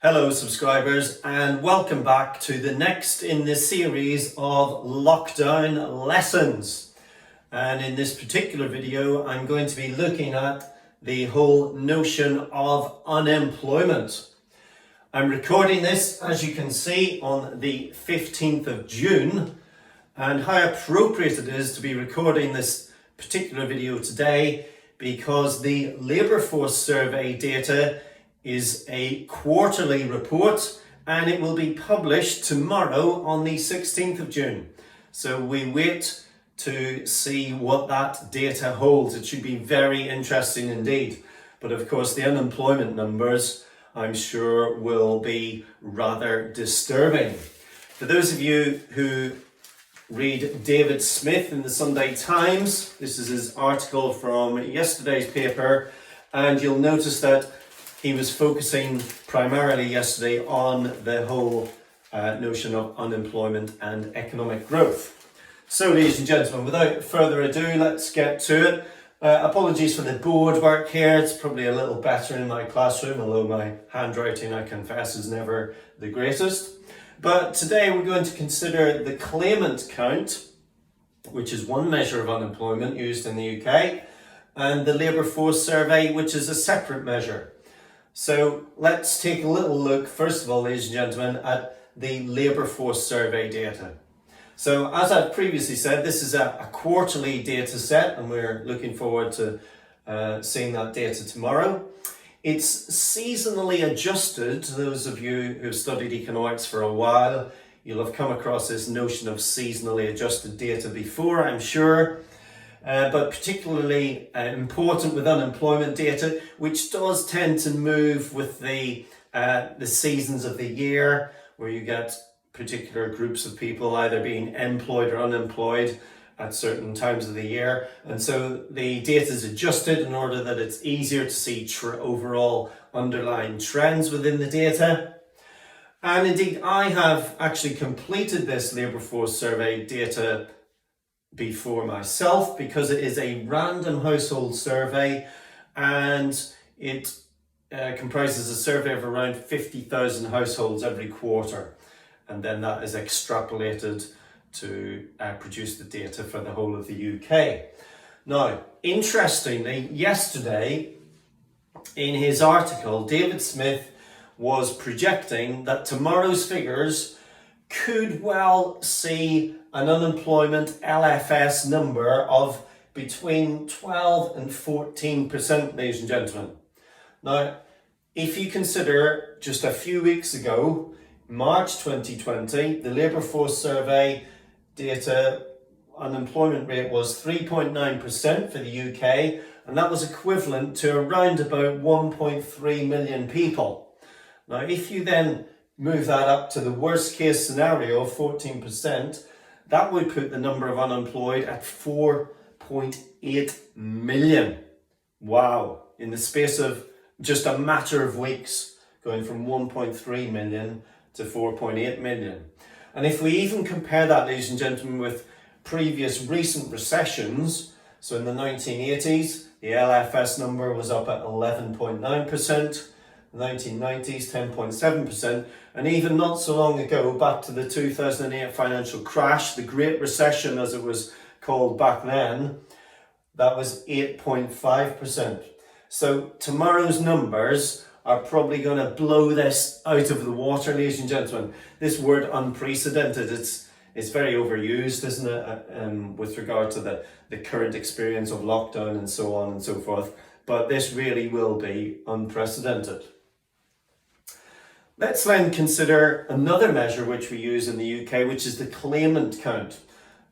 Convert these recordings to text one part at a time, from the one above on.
Hello subscribers, and welcome back to the next in this series of lockdown lessons. And in this particular video I'm going to be looking at the whole notion of unemployment. I'm recording this, as you can see, on the 15th of June, and how appropriate it is to be recording this particular video today because the labour force survey data is a quarterly report and it will be published tomorrow on the 16th of June. So we wait to see what that data holds. It should be very interesting indeed. But of course the unemployment numbers, I'm sure, will be rather disturbing. For those of you who read David Smith in the Sunday Times, this is his article from yesterday's paper, and you'll notice that he was focusing primarily yesterday on the whole notion of unemployment and economic growth. So, ladies and gentlemen, without further ado, let's get to it. Apologies for the board work here. It's probably a little better in my classroom, although my handwriting, I confess, is never the greatest. But today we're going to consider the Claimant count, which is one measure of unemployment used in the UK, and the labour force survey, which is a separate measure. So let's take a little look, first of all, ladies and gentlemen, at the labour force survey data. So as I've previously said, this is a quarterly data set, and we're looking forward to seeing that data tomorrow. It's seasonally adjusted. To those of you who've studied economics for a while, you'll have come across this notion of seasonally adjusted data before, I'm sure. But particularly important with unemployment data, which does tend to move with the seasons of the year, where you get particular groups of people either being employed or unemployed at certain times of the year. And so the data is adjusted in order that it's easier to see overall underlying trends within the data. And indeed, I have actually completed this labour force survey data before myself, because it is a random household survey, and it comprises a survey of around 50,000 households every quarter, and then that is extrapolated to produce the data for the whole of the UK. Now, interestingly, yesterday in his article, David Smith was projecting that tomorrow's figures could well see an unemployment LFS number of between 12 and 14%, ladies and gentlemen. Now, if you consider just a few weeks ago, March 2020, the labour force survey data unemployment rate was 3.9% for the UK, and that was equivalent to around about 1.3 million people. Now, if you then move that up to the worst case scenario of 14%, that would put the number of unemployed at 4.8 million. Wow, in the space of just a matter of weeks, going from 1.3 million to 4.8 million. And if we even compare that, ladies and gentlemen, with previous recent recessions, so in the 1980s, the LFS number was up at 11.9%, 1990s 10.7%, and even not so long ago, back to the 2008 financial crash, the Great Recession as it was called back then, that was 8.5%. So tomorrow's numbers are probably going to blow this out of the water, ladies and gentlemen. This word unprecedented, it's very overused, isn't it, with regard to the current experience of lockdown and so on and so forth. But this really will be unprecedented. Let's then consider another measure which we use in the UK, which is the Claimant count.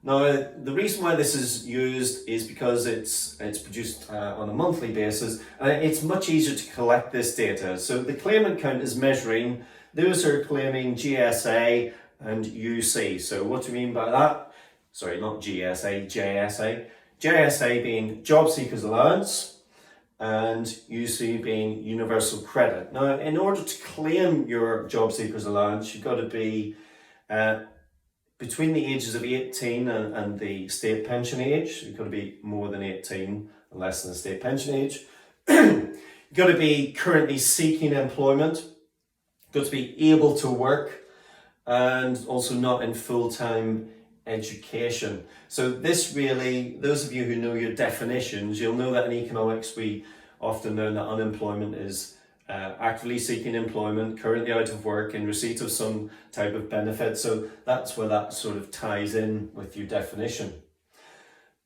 Now, the reason why this is used is because it's produced on a monthly basis, and it's much easier to collect this data. So the Claimant count is measuring those who are claiming GSA and UC. So what do you mean by that? Sorry, not GSA, JSA. JSA being Job Seekers Allowance, and UC being universal credit. Now, in order to claim your Job Seekers Allowance, you've got to be between the ages of 18 and the state pension age. You've got to be more than 18 and less than the state pension age. You've got to be currently seeking employment, got to be able to work, and also not in full-time education. So this really, those of you who know your definitions, you'll know that in economics we often learn that unemployment is actively seeking employment, currently out of work, in receipt of some type of benefit. So that's where that sort of ties in with your definition.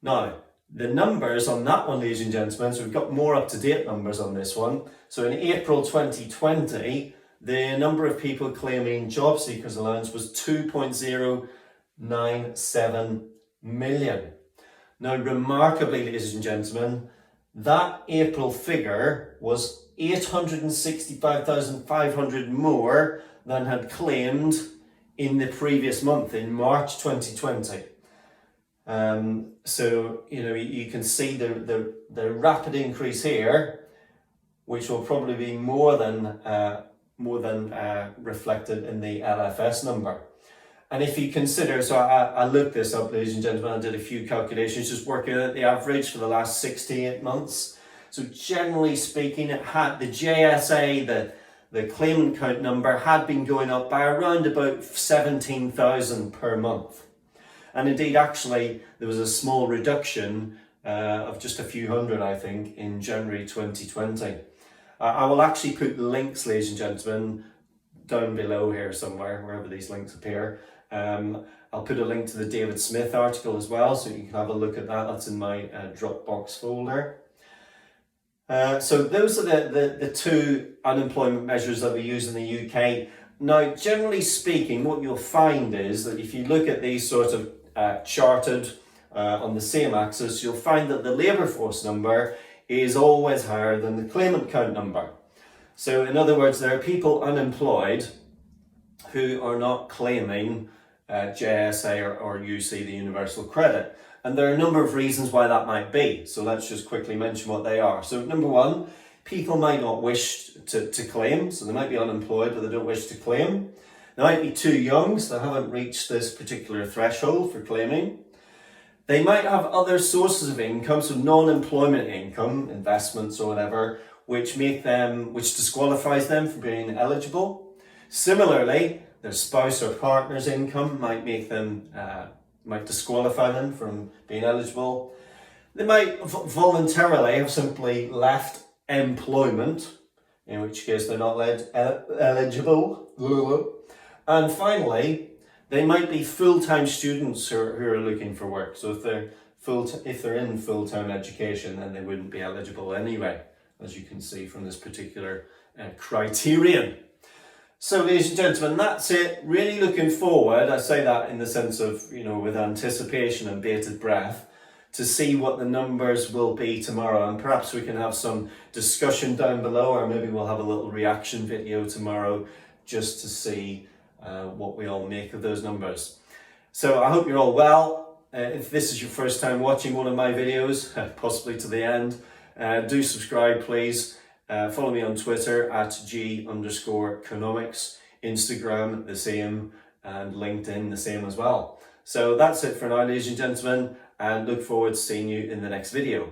Now, the numbers on that one, ladies and gentlemen, so we've got more up-to-date numbers on this one. So in April 2020, the number of people claiming job seekers allowance was 2.097 million. Now, remarkably, ladies and gentlemen, that April figure was 865,500 more than had claimed in the previous month, in March 2020. So, you know, you can see the rapid increase here, which will probably be more than reflected in the LFS number. And if you consider, so I looked this up, ladies and gentlemen, I did a few calculations, just working out the average for the last 6 to 8 months. So generally speaking, it had the JSA, the claimant count number had been going up by around about 17,000 per month. And indeed, actually, there was a small reduction of just a few hundred, I think, in January 2020. I will actually put links, ladies and gentlemen, down below here somewhere, wherever these links appear. I'll put a link to the David Smith article as well, so you can have a look at that. That's in my Dropbox folder. So those are the two unemployment measures that we use in the UK. Now, generally speaking, what you'll find is that if you look at these sort of charted on the same axis, you'll find that the labour force number is always higher than the claimant count number. So in other words, there are people unemployed who are not claiming JSA or UC, the Universal Credit. And there are a number of reasons why that might be. So let's just quickly mention what they are. So number one, people might not wish to claim. So they might be unemployed, but they don't wish to claim. They might be too young, so they haven't reached this particular threshold for claiming. They might have other sources of income, so non-employment income, investments or whatever, which disqualifies them from being eligible. Similarly, their spouse or partner's income might disqualify them from being eligible. They might voluntarily have simply left employment, in which case they're not eligible. And finally, they might be full-time students who are looking for work. So if they're in full-time education, then they wouldn't be eligible anyway, as you can see from this particular criterion. So, ladies and gentlemen, that's it. Really looking forward, I say that in the sense of, you know, with anticipation and bated breath, to see what the numbers will be tomorrow. And perhaps we can have some discussion down below, or maybe we'll have a little reaction video tomorrow just to see what we all make of those numbers. So I hope you're all well. If this is your first time watching one of my videos, possibly to the end, do subscribe, please. Follow me on Twitter at G_Economics, Instagram the same, and LinkedIn the same as well. So that's it for now, ladies and gentlemen, and look forward to seeing you in the next video.